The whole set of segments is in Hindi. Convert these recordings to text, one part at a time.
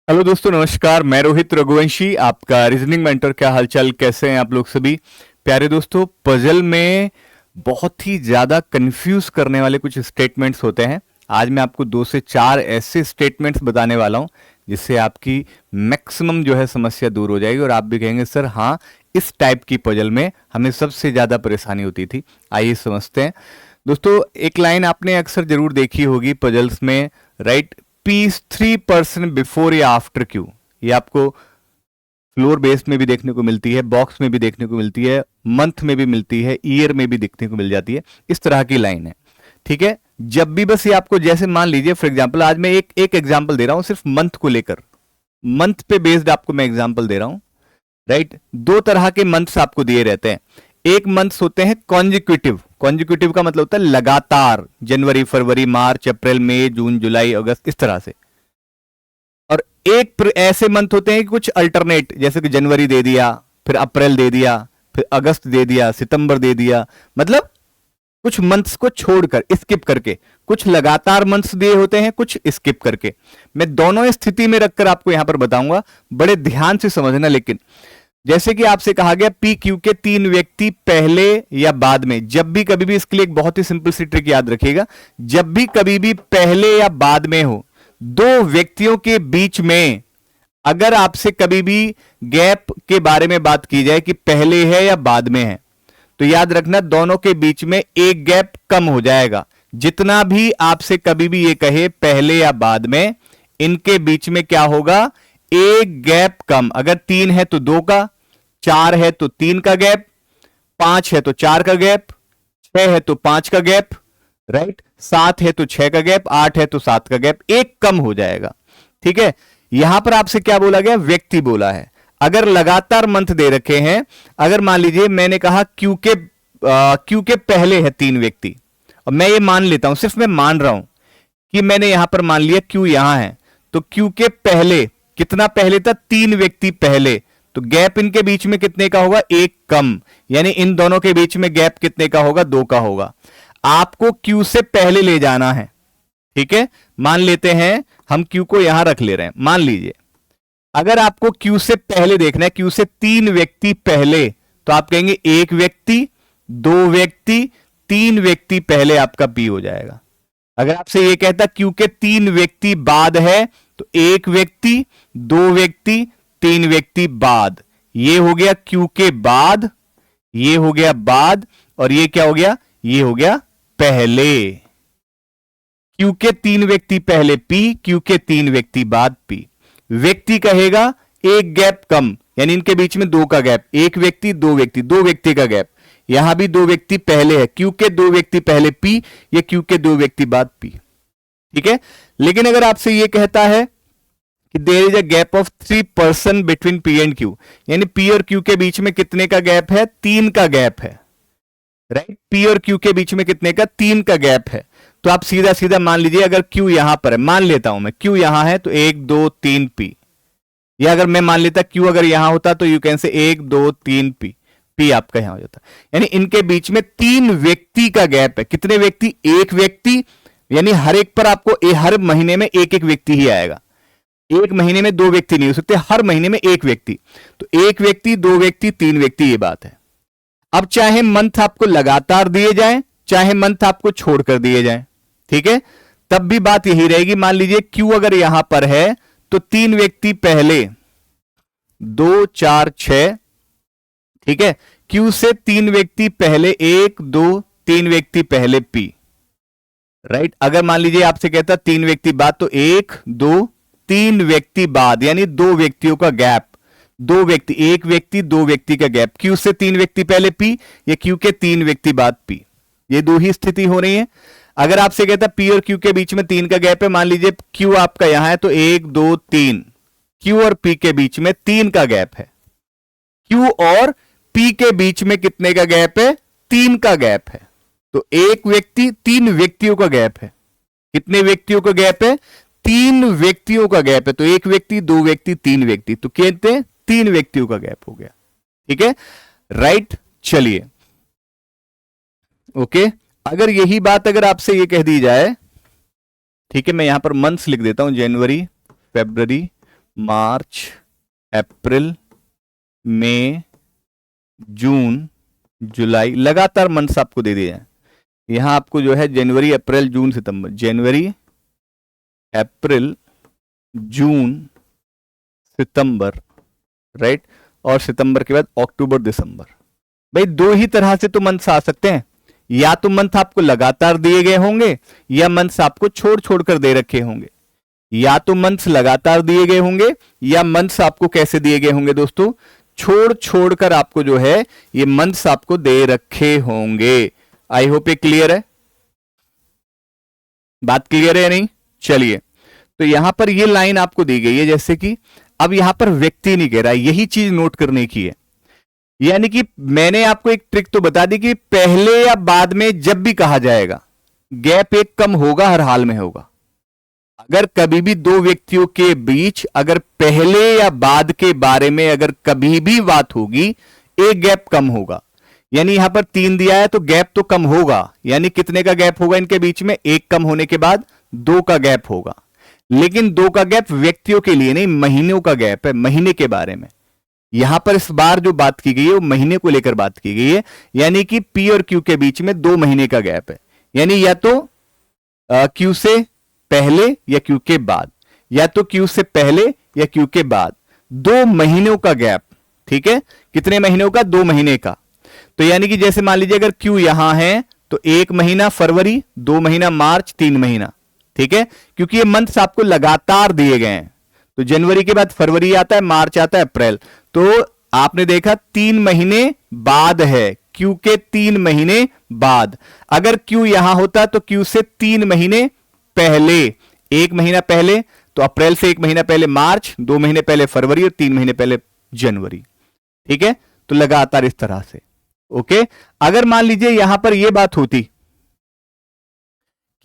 हेलो दोस्तों, नमस्कार। मैं रोहित रघुवंशी, आपका रीजनिंग मेंटर। क्या हालचाल, कैसे हैं आप लोग सभी प्यारे दोस्तों। पजल में बहुत ही ज़्यादा कंफ्यूज करने वाले कुछ स्टेटमेंट्स होते हैं। आज मैं आपको 2 से 4 ऐसे स्टेटमेंट्स बताने वाला हूं जिससे आपकी मैक्सिमम जो है समस्या दूर हो जाएगी और आप भी कहेंगे सर हाँ, इस टाइप की पजल में हमें सबसे ज़्यादा परेशानी होती थी। आइए समझते हैं दोस्तों। एक लाइन आपने अक्सर जरूर देखी होगी पजल्स में, राइट। P3% बिफोर या आफ्टर क्यू, ये आपको फ्लोर बेस्ड में भी देखने को मिलती है, बॉक्स में भी देखने को मिलती है, मंथ में भी मिलती है, ईयर में भी देखने को मिल जाती है। इस तरह की लाइन है, ठीक है। जब भी बस ये आपको, जैसे मान लीजिए फॉर एग्जांपल, आज मैं एक एग्जांपल दे रहा हूं सिर्फ मंथ को लेकर, मंथ पे बेस्ड आपको मैं एग्जांपल दे रहा हूं, राइट। 2 तरह के मंथ्स आपको दिए रहते हैं। एक मंथ्स होते हैं कॉन्जिक्यूटिव। कॉन्जिक्यूटिव का मतलब होता है लगातार, जनवरी, फरवरी, मार्च, अप्रैल, मई, जून, जुलाई, अगस्त, इस तरह से। और एक ऐसे मंथ होते हैं कि कुछ अल्टरनेट, जैसे कि जनवरी दे दिया, फिर अप्रैल दे दिया, फिर अगस्त दे दिया, सितंबर दे दिया, मतलब कुछ मंथ्स को छोड़कर, स्किप करके। कुछ लगातार मंथ्स दिए होते हैं, कुछ स्किप करके। मैं दोनों स्थिति में रखकर आपको यहां पर बताऊंगा, बड़े ध्यान से समझना। लेकिन जैसे कि आपसे कहा गया पी क्यू के 3 व्यक्ति पहले या बाद में, जब भी कभी भी, इसके लिए एक बहुत ही सिंपल सी ट्रिक याद रखिएगा। जब भी कभी भी पहले या बाद में हो, 2 व्यक्तियों के बीच में अगर आपसे कभी भी गैप के बारे में बात की जाए कि पहले है या बाद में है, तो याद रखना दोनों के बीच में एक गैप कम हो जाएगा। जितना भी आपसे कभी भी ये कहे पहले या बाद में, इनके बीच में क्या होगा, एक गैप कम। अगर 3 है तो 2 का, 4 है तो 3 का गैप, 5 है तो 4 का गैप, 6 है तो 5 का गैप, राइट। 7 है तो 6 का गैप, 8 है तो 7 का गैप, एक कम हो जाएगा, ठीक है। यहां पर आपसे क्या बोला गया, व्यक्ति बोला है। अगर लगातार मंथ दे रखे हैं, अगर मान लीजिए मैंने कहा क्यू के पहले है 3 व्यक्ति, और मैं ये मान लेता हूं, सिर्फ मैं मान रहा हूं कि मैंने यहां पर मान लिया क्यू यहां है, तो क्यू के पहले कितना पहले था, 3 व्यक्ति पहले, तो गैप इनके बीच में कितने का होगा, एक कम। यानी इन दोनों के बीच में गैप कितने का होगा, 2 का होगा। आपको क्यू से पहले ले जाना है, ठीक है। मान लेते हैं हम क्यू को यहां रख ले रहे हैं। मान लीजिए अगर आपको क्यू से पहले देखना है, क्यू से 3 व्यक्ति पहले, तो आप कहेंगे 1 व्यक्ति, 2 व्यक्ति, 3 व्यक्ति पहले आपका पी हो जाएगा। अगर आपसे यह कहता क्यू के 3 व्यक्ति बाद है, तो 1 व्यक्ति, 2 व्यक्ति, 3 व्यक्ति बाद, ये हो गया क्यू के बाद, ये हो गया बाद, और ये क्या हो गया, ये हो गया पहले। क्यू के 3 व्यक्ति पहले पी, क्यू के 3 व्यक्ति बाद पी। व्यक्ति कहेगा एक गैप कम, यानी इनके बीच में 2 का गैप, 1 व्यक्ति, 2 व्यक्ति, 2 व्यक्ति का गैप। यहां भी 2 व्यक्ति पहले है, क्यू के 2 व्यक्ति पहले पी, ये क्यू के 2 व्यक्ति बाद पी, ठीक है। लेकिन अगर आपसे ये कहता है कि there is a gap of 3% between P and Q, यानी पी और क्यू के बीच में कितने का गैप है, 3 का गैप है, राइट। पी और क्यू के बीच में कितने का, 3 का गैप है। तो आप सीधा सीधा मान लीजिए, अगर क्यू यहां पर है, मान लेता हूं मैं क्यू यहां है, तो 1 2 3 पी। या अगर मैं मान लेता क्यू अगर यहां होता, तो you can say 1 2 3 P, P आपका यहां हो जाता। यानी इनके बीच में 3 व्यक्ति का गैप है। कितने व्यक्ति, 1 व्यक्ति, यानी हर एक पर आपको हर महीने में एक एक व्यक्ति ही आएगा। एक महीने में 2 व्यक्ति नहीं हो सकते, हर महीने में 1 व्यक्ति। तो 1 व्यक्ति, 2 व्यक्ति, 3 व्यक्ति, ये बात है। अब चाहे मंथ आपको लगातार दिए जाए, चाहे मंथ आपको छोड़कर दिए जाए, ठीक है, तब भी बात यही रहेगी। मान लीजिए क्यू अगर यहां पर है, तो 3 व्यक्ति पहले 2 4 6, ठीक है। क्यू से 3 व्यक्ति पहले 1 2 3 व्यक्ति पहले पी, राइट। अगर मान लीजिए आपसे कहता 3 व्यक्ति बाद, तो 1 2 3 व्यक्ति बाद, यानी 2 व्यक्तियों का गैप। 2 व्यक्ति, 1 व्यक्ति, 2 व्यक्ति का गैप। क्यू से 3 व्यक्ति पहले पी, या क्यू के 3 व्यक्ति बाद पी, ये 2 ही स्थिति हो रही है। अगर आपसे कहता पी और क्यू के बीच में 3 का गैप है, मान लीजिए क्यू आपका यहां है, तो 1 2 3, क्यू और पी के बीच में 3 का गैप है। क्यू और पी के बीच में कितने का गैप है, 3 का गैप है। तो 1 व्यक्ति, 3 व्यक्तियों का गैप है। कितने व्यक्तियों का गैप है, 3 व्यक्तियों का गैप है। तो 1 व्यक्ति, 2 व्यक्ति, 3 व्यक्ति, तो कहते हैं 3 व्यक्तियों का गैप हो गया, ठीक है, राइट। चलिए, ओके। अगर यही बात अगर आपसे ये कह दी जाए, ठीक है, मैं यहां पर मंथ्स लिख देता हूं, जनवरी, फरवरी, मार्च, अप्रैल, मई, जून, जुलाई, लगातार मंथ्स आपको दे दिए हैं। यहां आपको जो है जनवरी, अप्रैल, जून, सितंबर, जनवरी, अप्रैल, जून, सितंबर, राइट, और सितंबर के बाद अक्टूबर, दिसंबर। भाई दो ही तरह से तो मंथ्स आ सकते हैं, या तो मंथ आपको लगातार दिए गए होंगे या मंथ्स आपको छोड़ छोड़ कर दे रखे होंगे। या तो मंथ्स लगातार दिए गए होंगे या मंथ्स आपको कैसे दिए गए होंगे दोस्तों, छोड़ छोड़ कर आपको जो है ये मंथ्स आपको दे रखे होंगे। आई होप ये क्लियर है, बात क्लियर है या नहीं। चलिए, तो यहां पर ये लाइन आपको दी गई है, जैसे कि अब यहां पर व्यक्ति नहीं कह रहा है, यही चीज नोट करने की है। यानी कि मैंने आपको एक ट्रिक तो बता दी कि पहले या बाद में जब भी कहा जाएगा, गैप एक कम होगा, हर हाल में होगा। अगर कभी भी दो व्यक्तियों के बीच अगर पहले या बाद के बारे में अगर कभी भी बात होगी, एक गैप कम होगा। यानी यहां पर 3 दिया है तो गैप तो कम होगा। यानी कितने का गैप होगा इनके बीच में, एक कम होने के बाद 2 का गैप होगा। लेकिन 2 का गैप व्यक्तियों के लिए नहीं, महीनों का गैप है, महीने के बारे में। यहां पर इस बार जो बात की गई है वो महीने को लेकर बात की गई है। यानी कि पी और क्यू के बीच में 2 महीने का गैप है। यानी या तो क्यू से पहले या क्यू के बाद, या तो क्यू से पहले या क्यू के बाद, 2 महीनों का गैप। ठीक है, कितने महीनों का, 2 महीने का। तो यानी कि जैसे मान लीजिए अगर क्यू यहां है तो 1 महीना फरवरी, 2 महीना मार्च, 3 महीना। ठीक है, क्योंकि ये मंथ्स आपको लगातार दिए गए हैं। तो जनवरी के बाद फरवरी आता है, मार्च आता है, अप्रैल। तो आपने देखा 3 महीने बाद है, क्यू के 3 महीने बाद। अगर क्यू यहां होता तो क्यू से 3 महीने पहले, 1 महीना पहले, तो अप्रैल से 1 महीना पहले मार्च, 2 महीने पहले फरवरी और 3 महीने पहले जनवरी। ठीक है, तो लगातार इस तरह से। ओके, अगर मान लीजिए यहां पर यह बात होती,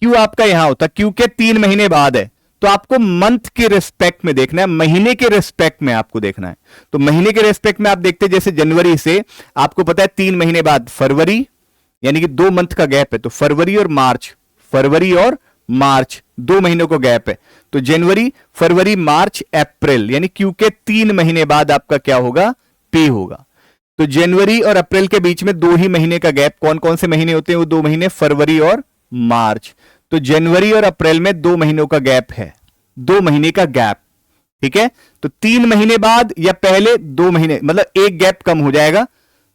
क्यू आपका यहां होता, क्यू के 3 महीने बाद है, तो आपको मंथ के रिस्पेक्ट में देखना है, महीने के रिस्पेक्ट में आपको देखना है। तो महीने के रिस्पेक्ट में आप देखते हैं, जैसे जनवरी से आपको पता है 3 महीने बाद फरवरी, यानी कि 2 मंथ का गैप है, तो फरवरी और मार्च, फरवरी और मार्च 2 महीनों का गैप है। तो जनवरी, फरवरी, मार्च, अप्रैल, यानी क्यू के 3 महीने बाद आपका क्या होगा, पी होगा। तो जनवरी और अप्रैल के बीच में 2 ही महीने का गैप, कौन कौन से महीने होते हैं वो 2 महीने, फरवरी और मार्च। तो जनवरी और अप्रैल में 2 महीनों का गैप है, 2 महीने का गैप। ठीक है, तो 3 महीने बाद या पहले 2 महीने, मतलब एक गैप कम हो जाएगा,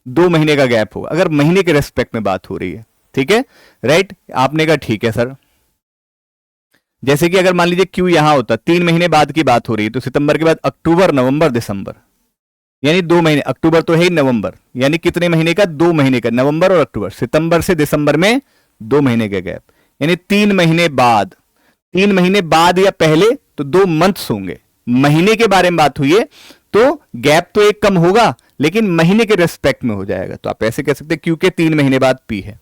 2 महीने का गैप होगा, अगर महीने के रेस्पेक्ट में बात हो रही है। ठीक है, राइट, आपने कहा ठीक है सर। जैसे कि अगर मान लीजिए क्यू यहां होता, 3 महीने बाद की बात हो रही है, तो सितंबर के बाद अक्टूबर, नवंबर, दिसंबर, यानी 2 महीने, अक्टूबर तो है ही, नवंबर, यानी कितने महीने का, 2 महीने का, नवंबर और अक्टूबर, सितंबर से दिसंबर में 2 महीने का गैप, यानी 3 महीने बाद। 3 महीने बाद या पहले तो 2 मंथ्स होंगे। महीने के बारे में बात हुई है तो गैप तो एक कम होगा, लेकिन महीने के रेस्पेक्ट में हो जाएगा। तो आप ऐसे कह सकते हैं क्यू के 3 महीने बाद पी है,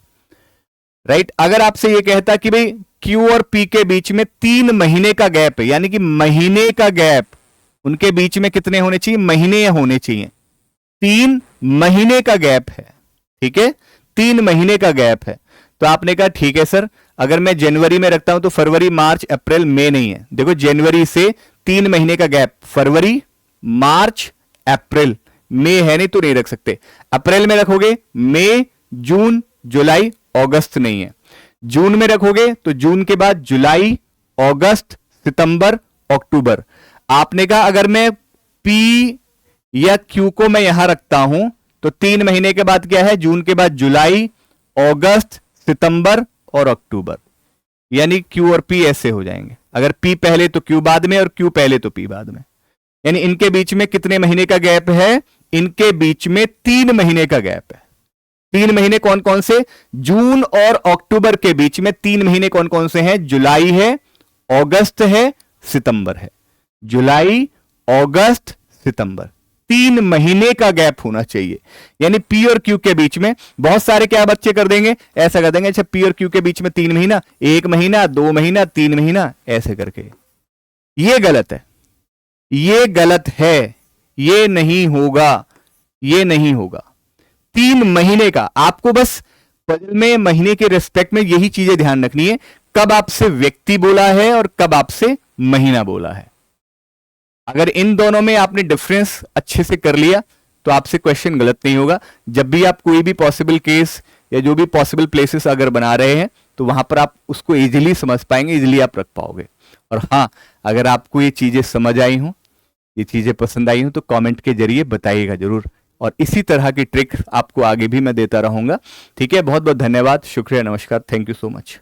राइट। अगर आपसे यह कहता कि भाई क्यू और पी के बीच में 3 महीने का गैप है, यानी कि महीने का गैप, उनके बीच में कितने होने चाहिए, महीने होने चाहिए, 3 महीने का गैप है। ठीक है, 3 महीने का गैप है। तो आपने कहा ठीक है सर, अगर मैं जनवरी में रखता हूं तो फरवरी, मार्च, अप्रैल, मई नहीं है। देखो जनवरी से 3 महीने का गैप, फरवरी, मार्च, अप्रैल, मई है नहीं तो नहीं रख सकते। अप्रैल में रखोगे मई, जून, जुलाई, अगस्त नहीं है। जून में रखोगे तो जून के बाद जुलाई, अगस्त, सितंबर, अक्टूबर। आपने कहा अगर मैं पी या क्यू को मैं यहां रखता हूं तो 3 महीने के बाद क्या है, जून के बाद जुलाई, अगस्त, सितंबर और अक्टूबर, यानी क्यू और पी ऐसे हो जाएंगे। अगर पी पहले तो क्यू बाद में और क्यू पहले तो पी बाद में, यानी इनके बीच में कितने महीने का गैप है, इनके बीच में 3 महीने का गैप है। 3 महीने कौन कौन से, जून और अक्टूबर के बीच में 3 महीने कौन कौन से हैं, जुलाई है, अगस्त है, सितंबर है। जुलाई, अगस्त, सितंबर, 3 महीने का गैप होना चाहिए। यानी पी और क्यू के बीच में बहुत सारे क्या बच्चे कर देंगे, ऐसा कर देंगे, अच्छा पी और क्यू के बीच में 3 महीना, 1 महीना, 2 महीना, 3 महीना, ऐसे करके। यह गलत है, यह गलत है, यह नहीं होगा, यह नहीं होगा। 3 महीने का, आपको बस पजल में महीने के रिस्पेक्ट में यही चीजें ध्यान रखनी है, कब आपसे व्यक्ति बोला है और कब आपसे महीना बोला है। अगर इन दोनों में आपने डिफरेंस अच्छे से कर लिया तो आपसे क्वेश्चन गलत नहीं होगा। जब भी आप कोई भी पॉसिबल केस या जो भी पॉसिबल प्लेसेस अगर बना रहे हैं तो वहां पर आप उसको इजीली समझ पाएंगे, इजीली आप रख पाओगे। और हाँ, अगर आपको ये चीजें समझ आई हो, ये चीजें पसंद आई हो, तो कमेंट के जरिए बताइएगा जरूर, और इसी तरह की ट्रिक आपको आगे भी मैं देता रहूंगा। ठीक है, बहुत बहुत धन्यवाद, शुक्रिया, नमस्कार, थैंक यू सो मच।